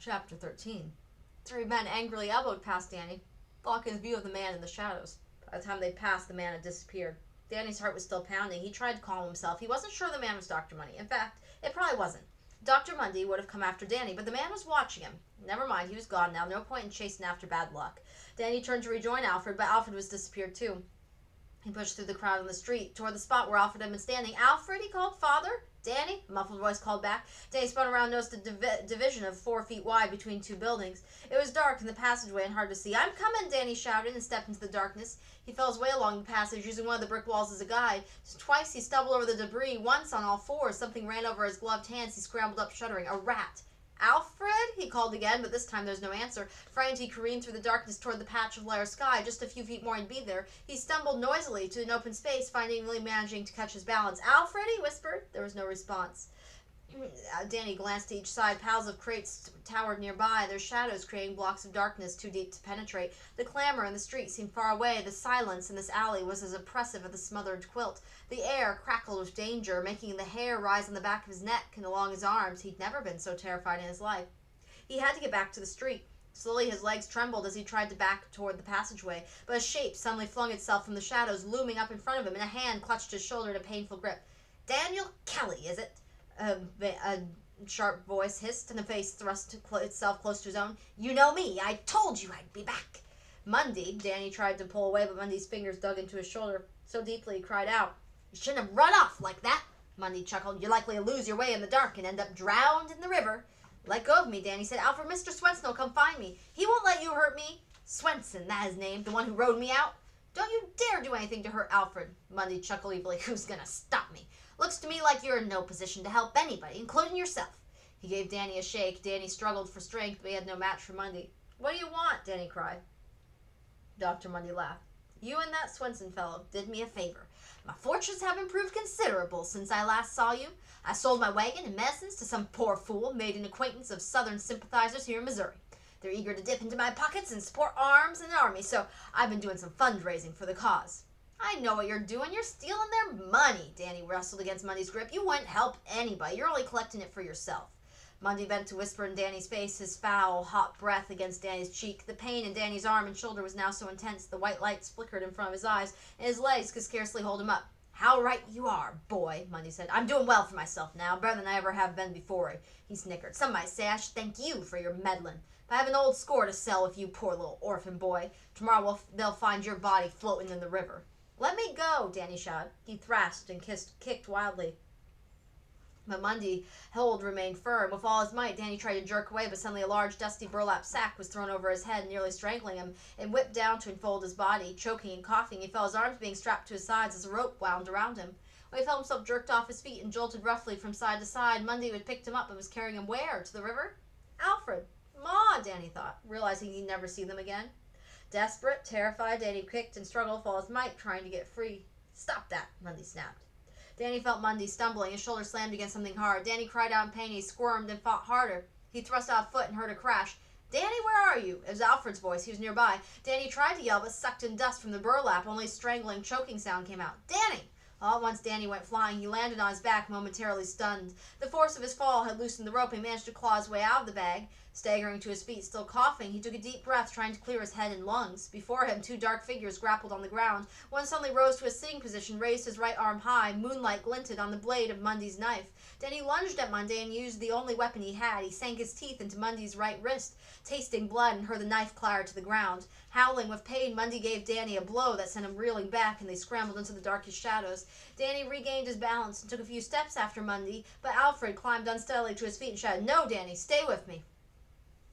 Chapter 13. Three men angrily elbowed past Danny, blocking his view of the man in the shadows. By the time they'd passed, the man had disappeared. Danny's heart was still pounding. He tried to calm himself. He wasn't sure the man was Dr. Money. In fact, it probably wasn't. Dr. Mundy would have come after Danny, but the man was watching him. Never mind, he was gone now. No point in chasing after bad luck. Danny turned to rejoin Alfred, but Alfred was disappeared too. He pushed through the crowd on the street, toward the spot where Alfred had been standing. "Alfred," he called. "Father?" "Danny?" a muffled voice called back. Danny spun around and noticed a division of 4 feet wide between two buildings. It was dark in the passageway and hard to see. "I'm coming," Danny shouted and stepped into the darkness. He felt his way along the passage, using one of the brick walls as a guide. Twice he stumbled over the debris, once on all fours. Something ran over his gloved hands. He scrambled up, shuddering. A rat. "Alfred?" he called again, but this time there was no answer. Frightened, he careened through the darkness toward the patch of Lair's sky. Just a few feet more and he'd be there. He stumbled noisily to an open space, finally managing to catch his balance. "Alfred?" he whispered. There was no response. Danny glanced to each side. Piles of crates towered nearby, their shadows creating blocks of darkness too deep to penetrate. The clamor in the street seemed far away. The silence in this alley was as oppressive as the smothered quilt. The air crackled with danger, making the hair rise on the back of his neck and along his arms. He'd never been so terrified in his life. He had to get back to the street. Slowly his legs trembled as he tried to back toward the passageway, but a shape suddenly flung itself from the shadows, looming up in front of him, and a hand clutched his shoulder in a painful grip. "Daniel Kelly, is it?" A sharp voice hissed, and the face thrust itself close to his own. "You know me. I told you I'd be back." "Mundy," Danny tried to pull away, but Mundy's fingers dug into his shoulder so deeply he cried out. "You shouldn't have run off like that," Mundy chuckled. "You're likely to lose your way in the dark and end up drowned in the river." "Let go of me," Danny said. "Alfred, Mr. Swenson will come find me. He won't let you hurt me." "Swenson, that his name, the one who rode me out?" "Don't you dare do anything to hurt Alfred," Mundy chuckled evilly. "Who's gonna stop me? Looks to me like you're in no position to help anybody, including yourself." He gave Danny a shake. Danny struggled for strength, but he had no match for Mundy. "What do you want?" Danny cried. Dr. Mundy laughed. "You and that Swenson fellow did me a favor. My fortunes have improved considerable since I last saw you. I sold my wagon and medicines to some poor fool, made an acquaintance of Southern sympathizers here in Missouri. They're eager to dip into my pockets and support arms and an army, so I've been doing some fundraising for the cause." "I know what you're doing. You're stealing their money." Danny wrestled against Mundy's grip. "You wouldn't help anybody. You're only collecting it for yourself." Mundy bent to whisper in Danny's face, his foul, hot breath against Danny's cheek. The pain in Danny's arm and shoulder was now so intense the white lights flickered in front of his eyes, and his legs could scarcely hold him up. "How right you are, boy," Mundy said. "I'm doing well for myself now, better than I ever have been before." He snickered. "Some might say I should thank you for your meddling. But I have an old score to settle with you, poor little orphan boy. Tomorrow they'll find your body floating in the river." "Let me go," Danny shouted. He thrashed and kicked wildly. But Mundy's hold remained firm. With all his might, Danny tried to jerk away, but suddenly a large, dusty burlap sack was thrown over his head, nearly strangling him, and whipped down to enfold his body. Choking and coughing, he felt his arms being strapped to his sides as a rope wound around him. When he felt himself jerked off his feet and jolted roughly from side to side, Mundy had picked him up and was carrying him where? To the river? "Alfred! Ma!" Danny thought, realizing he'd never see them again. Desperate, terrified, Danny kicked and struggled with all his might, trying to get free. "Stop that!" Mundy snapped. Danny felt Mundy stumbling. His shoulder slammed against something hard. Danny cried out in pain. He squirmed and fought harder. He thrust out a foot and heard a crash. "Danny, where are you?" It was Alfred's voice. He was nearby. Danny tried to yell, but sucked in dust from the burlap. Only a strangling, choking sound came out. "Danny!" All at once Danny went flying. He landed on his back, momentarily stunned. The force of his fall had loosened the rope, and he managed to claw his way out of the bag. Staggering to his feet, still coughing, he took a deep breath, trying to clear his head and lungs. Before him, 2 dark figures grappled on the ground. One suddenly rose to a sitting position, raised his right arm high. Moonlight glinted on the blade of Mundy's knife. Danny lunged at Mundy and used the only weapon he had. He sank his teeth into Mundy's right wrist, tasting blood, and heard the knife clatter to the ground. Howling with pain, Mundy gave Danny a blow that sent him reeling back, and they scrambled into the darkest shadows. Danny regained his balance and took a few steps after Mundy, but Alfred climbed unsteadily to his feet and shouted, "No, Danny, stay with me."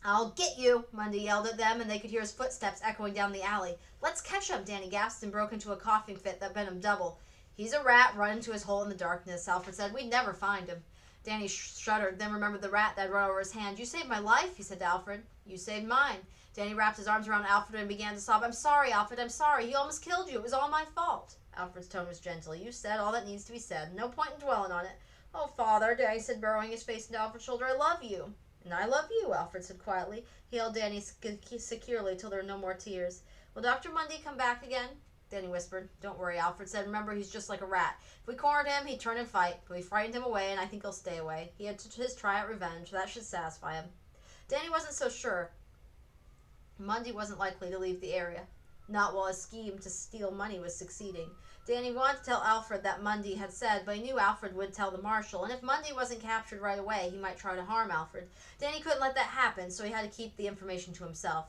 "I'll get you," Mundy yelled at them, and they could hear his footsteps echoing down the alley. "Let's catch him," Danny gasped and broke into a coughing fit that bent him double. "He's a rat run into his hole in the darkness," Alfred said. "We'd never find him." Danny shuddered, then remembered the rat that had run over his hand. "You saved my life," he said to Alfred. "You saved mine." Danny wrapped his arms around Alfred and began to sob. "I'm sorry, Alfred, I'm sorry. He almost killed you. It was all my fault." Alfred's tone was gentle. "You said all that needs to be said. No point in dwelling on it." "Oh, Father," Danny said, burrowing his face into Alfred's shoulder, "I love you." "And I love you," Alfred said quietly. He held Danny securely till there were no more tears. "Will Dr. Mundy come back again?" Danny whispered. "Don't worry," Alfred said. "Remember, he's just like a rat. If we cornered him, he'd turn and fight. But we frightened him away, and I think he'll stay away. He had his try at revenge. That should satisfy him." Danny wasn't so sure. Mundy wasn't likely to leave the area, not while his scheme to steal money was succeeding. Danny wanted to tell Alfred that Mundy had said, but he knew Alfred would tell the marshal, and if Mundy wasn't captured right away, he might try to harm Alfred. Danny couldn't let that happen, so he had to keep the information to himself.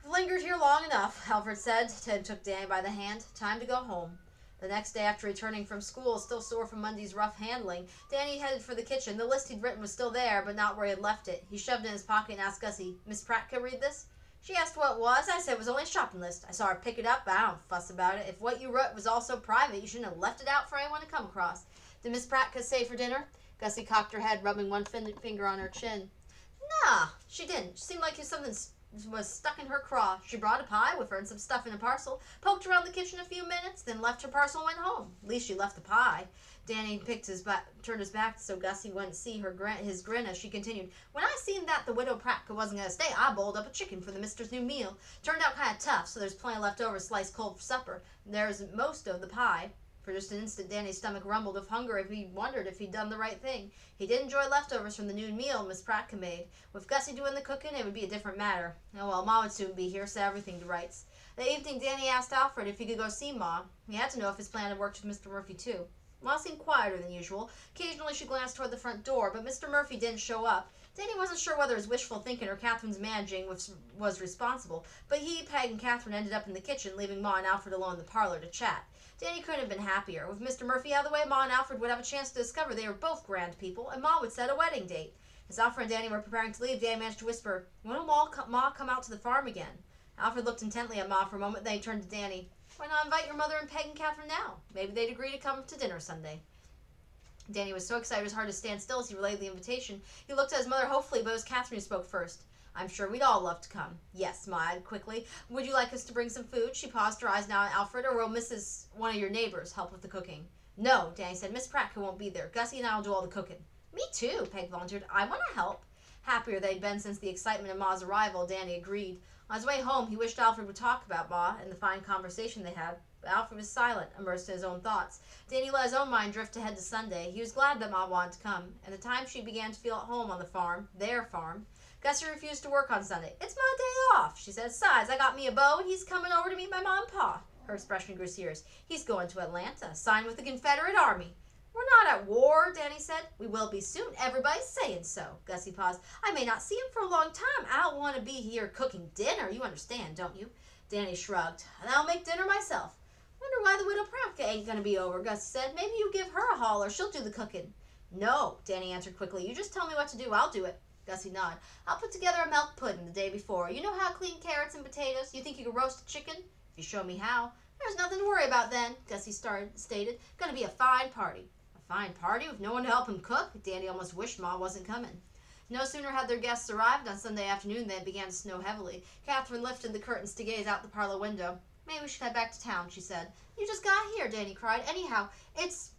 "We've lingered here long enough," Alfred said. Ted took Danny by the hand. "Time to go home." The next day, after returning from school, still sore from Mundy's rough handling, Danny headed for the kitchen. The list he'd written was still there, but not where he had left it. He shoved it in his pocket and asked Gussie, "Miss Pratt could read this?" She asked what it was. I said it was only a shopping list. I saw her pick it up, but I don't fuss about it. If what you wrote was also private, you shouldn't have left it out for anyone to come across. Did Miss Pratt stay for dinner? Gussie cocked her head, rubbing one finger on her chin. Nah, she didn't. She seemed like something was stuck in her craw. She brought a pie with her and some stuff in a parcel, poked around the kitchen a few minutes, then left her parcel and went home. At least she left the pie. Danny turned his back so Gussie wouldn't see his grin as she continued. "When I seen that the widow Pratt wasn't going to stay, I bowled up a chicken for the mister's new meal. Turned out kind of tough, so there's plenty left over sliced cold for supper. There's most of the pie." For just an instant, Danny's stomach rumbled with hunger if he wondered if he'd done the right thing. He did enjoy leftovers from the noon meal Miss Pratt made. With Gussie doing the cooking, it would be a different matter. Oh well, Ma would soon be here, set everything to rights. That evening, Danny asked Alfred if he could go see Ma. He had to know if his plan had worked with Mr. Murphy, too. Ma seemed quieter than usual. Occasionally she glanced toward the front door, but Mr. Murphy didn't show up. Danny wasn't sure whether his wishful thinking or Catherine's managing was responsible, but he, Peg, and Catherine ended up in the kitchen, leaving Ma and Alfred alone in the parlor to chat. Danny couldn't have been happier. With Mr. Murphy out of the way, Ma and Alfred would have a chance to discover they were both grand people, and Ma would set a wedding date. As Alfred and Danny were preparing to leave, Danny managed to whisper, "When will Ma come out to the farm again?" Alfred looked intently at Ma for a moment, then he turned to Danny. "Why not invite your mother and Peg and Catherine now? Maybe they'd agree to come to dinner Sunday." Danny was so excited it was hard to stand still as he relayed the invitation. He looked at his mother hopefully, but it was Catherine who spoke first. "I'm sure we'd all love to come." "Yes," Ma added quickly. "Would you like us to bring some food?" She paused, her eyes now on Alfred. "Or will one of your neighbors, help with the cooking?" "No," Danny said. "Miss Pratt won't be there. Gussie and I will do all the cooking." "Me too," Peg volunteered. "I want to help." Happier they'd been since the excitement of Ma's arrival, Danny agreed. On his way home, he wished Alfred would talk about Ma and the fine conversation they had. But Alfred was silent, immersed in his own thoughts. Danny let his own mind drift ahead to Sunday. He was glad that Ma wanted to come, and the time she began to feel at home on the farm, their farm. Gussie refused to work on Sunday. "It's my day off," she said. "Besides, I got me a beau, and he's coming over to meet my Ma and Pa." Her expression grew serious. "He's going to Atlanta, sign with the Confederate Army." "We're not at war," Danny said. "We will be soon. Everybody's saying so." Gussie paused. "I may not see him for a long time. I don't want to be here cooking dinner. You understand, don't you?" Danny shrugged. "And I'll make dinner myself." "Wonder why the widow Pratt ain't going to be over," Gussie said. "Maybe you give her a holler. She'll do the cooking." "No," Danny answered quickly. "You just tell me what to do. I'll do it." Gussie nodded. "I'll put together a milk pudding the day before. You know how to clean carrots and potatoes? You think you could roast a chicken? If you show me how." "There's nothing to worry about then," Gussie stated. "Gonna be a fine party." A fine party with no one to help him cook? Danny almost wished Ma wasn't coming. No sooner had their guests arrived on Sunday afternoon than it began to snow heavily. Catherine lifted the curtains to gaze out the parlor window. "Maybe we should head back to town," she said. "You just got here," Danny cried. "Anyhow, it's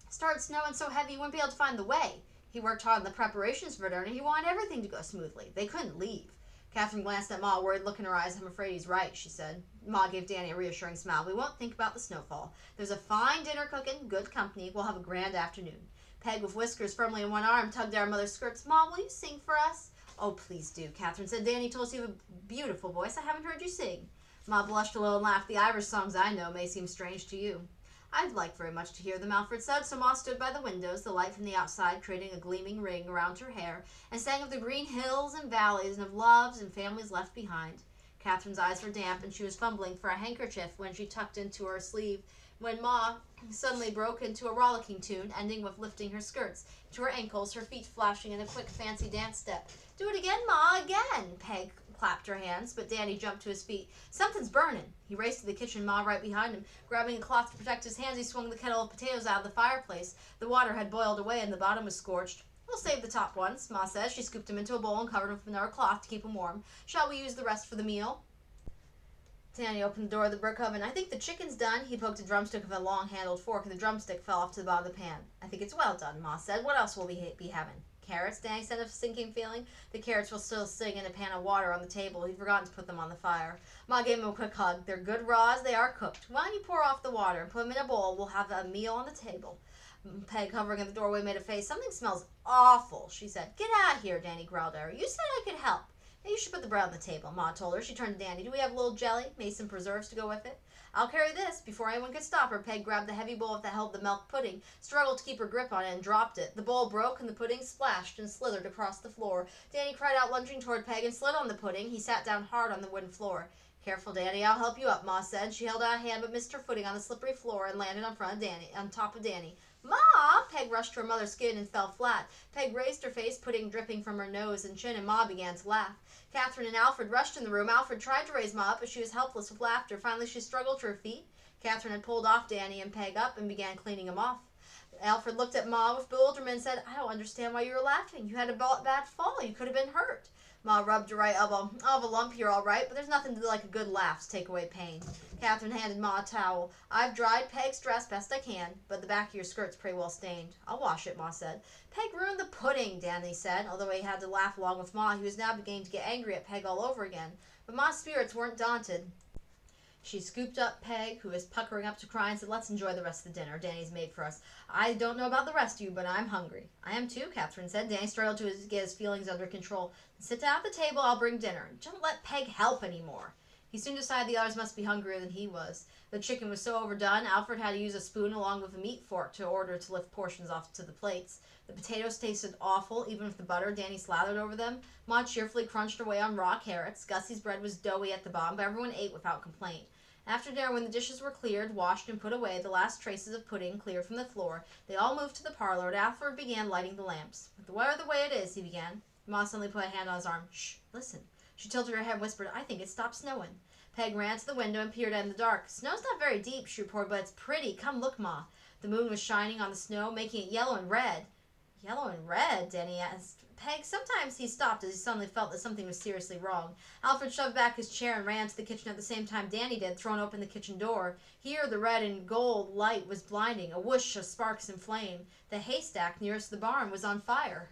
started snowing so heavy you wouldn't be able to find the way." He worked hard on the preparations for dinner, and he wanted everything to go smoothly. They couldn't leave. Catherine glanced at Ma, a worried look in her eyes. "I'm afraid he's right," she said. Ma gave Danny a reassuring smile. "We won't think about the snowfall. There's a fine dinner cooking, good company. We'll have a grand afternoon." Peg, with whiskers firmly in one arm, tugged at her mother's skirts. "Ma, will you sing for us?" "Oh, please do," Catherine said. "Danny told us you have a beautiful voice. I haven't heard you sing." Ma blushed a little and laughed. "The Irish songs I know may seem strange to you." "I'd like very much to hear them," Alfred said, so Ma stood by the windows, the light from the outside creating a gleaming ring around her hair, and sang of the green hills and valleys and of loves and families left behind. Catherine's eyes were damp, and she was fumbling for a handkerchief when she tucked into her sleeve, when Ma suddenly broke into a rollicking tune, ending with lifting her skirts to her ankles, her feet flashing in a quick fancy dance step. "Do it again, Ma, again!" Peg clapped her hands, but Danny jumped to his feet. "Something's burning." He raced to the kitchen, Ma right behind him. Grabbing a cloth to protect his hands, he swung the kettle of potatoes out of the fireplace. The water had boiled away and the bottom was scorched. "We'll save the top ones," Ma said. She scooped them into a bowl and covered them with another cloth to keep them warm. "Shall we use the rest for the meal?" Danny opened the door of the brick oven. "I think the chicken's done." He poked a drumstick with a long-handled fork, and the drumstick fell off to the bottom of the pan. "I think it's well done," Ma said. "What else will we be having?" "Carrots," Danny said, with a sinking feeling. The carrots were still sitting in a pan of water on the table. He'd forgotten to put them on the fire. Ma gave him a quick hug. "They're good raw as they are cooked. Why don't you pour off the water and put them in a bowl? We'll have a meal on the table." Peg, hovering at the doorway, made a face. "Something smells awful," she said. "Get out of here," Danny growled at her. "You said I could help." "Hey, you should put the bread on the table," Ma told her. She turned to Danny. "Do we have a little jelly? Mason preserves to go with it?" "I'll carry this." Before anyone could stop her, Peg grabbed the heavy bowl that held the milk pudding, struggled to keep her grip on it, and dropped it. The bowl broke, and the pudding splashed and slithered across the floor. Danny cried out, lunging toward Peg, and slid on the pudding. He sat down hard on the wooden floor. "Careful, Danny, I'll help you up," Ma said. She held out a hand but missed her footing on the slippery floor and landed on top of Danny. "Ma!" Peg rushed to her mother's skin and fell flat. Peg raised her face, pudding dripping from her nose and chin, and Ma began to laugh. Catherine and Alfred rushed in the room. Alfred tried to raise Ma up, but she was helpless with laughter. Finally, she struggled to her feet. Catherine had pulled off Danny and Peg up and began cleaning him off. Alfred looked at Ma with bewilderment and said, "I don't understand why you were laughing. You had a bad fall. You could have been hurt." Ma rubbed her right elbow. "I'll have a lump here, all right, but there's nothing like a good laugh to take away pain." Catherine handed Ma a towel. "I've dried Peg's dress best I can, but the back of your skirt's pretty well stained." "I'll wash it," Ma said. "Peg ruined the pudding," Danny said. Although he had to laugh along with Ma, he was now beginning to get angry at Peg all over again. But Ma's spirits weren't daunted. She scooped up Peg, who was puckering up to cry, and said, "Let's enjoy the rest of the dinner Danny's made for us. I don't know about the rest of you, but I'm hungry." "I am too," Catherine said. Danny struggled to get his feelings under control. "Sit down at the table. I'll bring dinner. Don't let Peg help anymore." He soon decided the others must be hungrier than he was. The chicken was so overdone, Alfred had to use a spoon along with a meat fork to order to lift portions off to the plates. The potatoes tasted awful, even with the butter Danny slathered over them. Ma cheerfully crunched away on raw carrots. Gussie's bread was doughy at the bottom, but everyone ate without complaint. After dinner, when the dishes were cleared, washed, and put away, the last traces of pudding cleared from the floor, they all moved to the parlor, and Alfred began lighting the lamps. "With the weather the way it is," he began. Ma suddenly put a hand on his arm. "Shh, listen." She tilted her head and whispered, "I think it stopped snowing." Peg ran to the window and peered out in the dark. "Snow's not very deep," she reported, "but it's pretty. Come look, Ma." The moon was shining on the snow, making it yellow and red. "Yellow and red?" Danny asked. "Peg," sometimes he stopped as he suddenly felt that something was seriously wrong. Alfred shoved back his chair and ran to the kitchen at the same time Danny did, throwing open the kitchen door. Here the red and gold light was blinding, a whoosh of sparks and flame. The haystack nearest the barn was on fire.